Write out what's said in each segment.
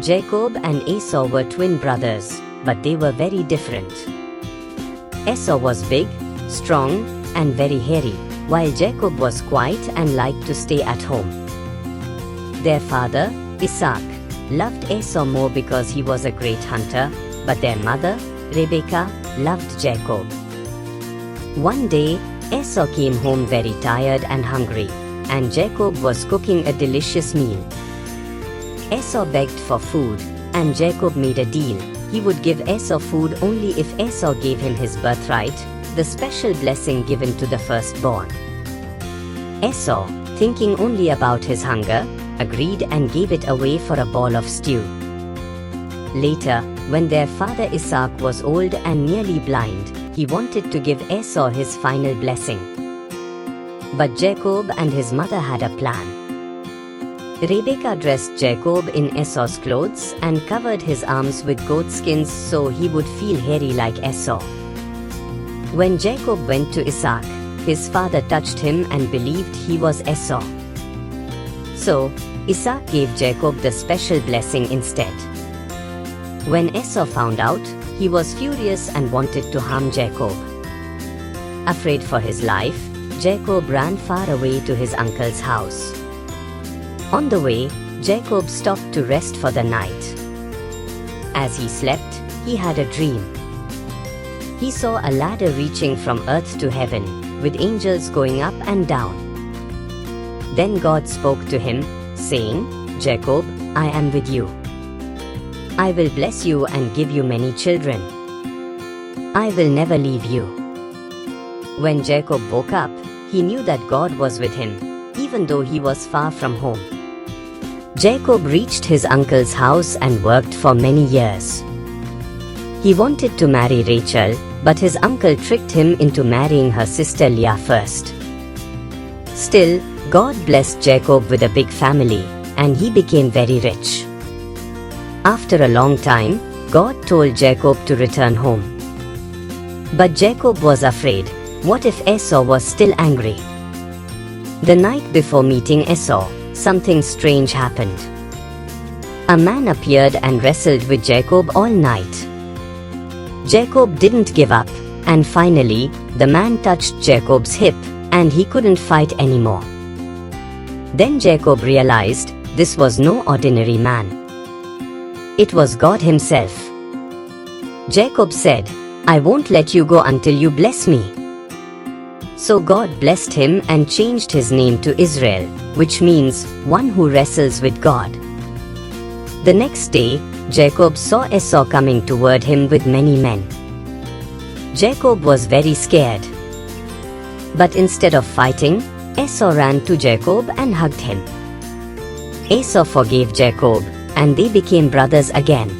Jacob and Esau were twin brothers, but they were very different. Esau was big, strong, and very hairy, while Jacob was quiet and liked to stay at home. Their father, Isaac, loved Esau more because he was a great hunter, but their mother, Rebekah, loved Jacob. One day, Esau came home very tired and hungry, and Jacob was cooking a delicious meal. Esau begged for food, and Jacob made a deal. He would give Esau food only if Esau gave him his birthright, the special blessing given to the firstborn. Esau, thinking only about his hunger, agreed and gave it away for a bowl of stew. Later, when their father Isaac was old and nearly blind, he wanted to give Esau his final blessing. But Jacob and his mother had a plan. Rebekah dressed Jacob in Esau's clothes and covered his arms with goat skins so he would feel hairy like Esau. When Jacob went to Isaac, his father touched him and believed he was Esau. So, Isaac gave Jacob the special blessing instead. When Esau found out, he was furious and wanted to harm Jacob. Afraid for his life, Jacob ran far away to his uncle's house. On the way, Jacob stopped to rest for the night. As he slept, he had a dream. He saw a ladder reaching from earth to heaven, with angels going up and down. Then God spoke to him, saying, "Jacob, I am with you. I will bless you and give you many children. I will never leave you." When Jacob woke up, he knew that God was with him, even though he was far from home. Jacob reached his uncle's house and worked for many years. He wanted to marry Rachel, but his uncle tricked him into marrying her sister Leah first. Still, God blessed Jacob with a big family, and he became very rich. After a long time, God told Jacob to return home. But Jacob was afraid. What if Esau was still angry? The night before meeting Esau, something strange happened. A man appeared and wrestled with Jacob all night. Jacob didn't give up, and finally, the man touched Jacob's hip, and he couldn't fight anymore. Then Jacob realized this was no ordinary man. It was God himself. Jacob said, "I won't let you go until you bless me." So God blessed him and changed his name to Israel, which means one who wrestles with God. The next day, Jacob saw Esau coming toward him with many men. Jacob was very scared. But instead of fighting, Esau ran to Jacob and hugged him. Esau forgave Jacob, and they became brothers again.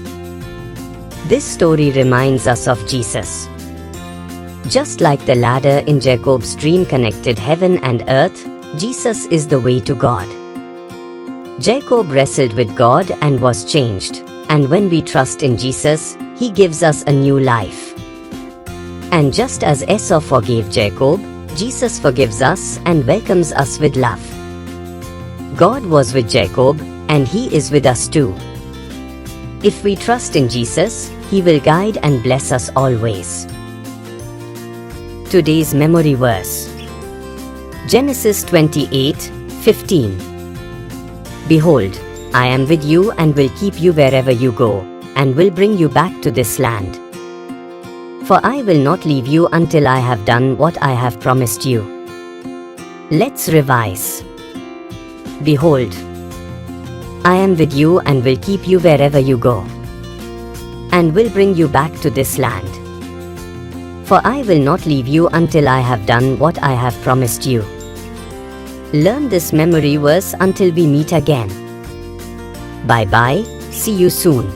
This story reminds us of Jesus. Just like the ladder in Jacob's dream connected heaven and earth, Jesus is the way to God. Jacob wrestled with God and was changed, and when we trust in Jesus, He gives us a new life. And just as Esau forgave Jacob, Jesus forgives us and welcomes us with love. God was with Jacob, and He is with us too. If we trust in Jesus, He will guide and bless us always. Today's memory verse: Genesis 28:15. Behold, I am with you and will keep you wherever you go, and will bring you back to this land. For I will not leave you until I have done what I have promised you. Let's revise. Behold, I am with you and will keep you wherever you go, and will bring you back to this land. For I will not leave you until I have done what I have promised you. Learn this memory verse until we meet again. Bye bye, see you soon.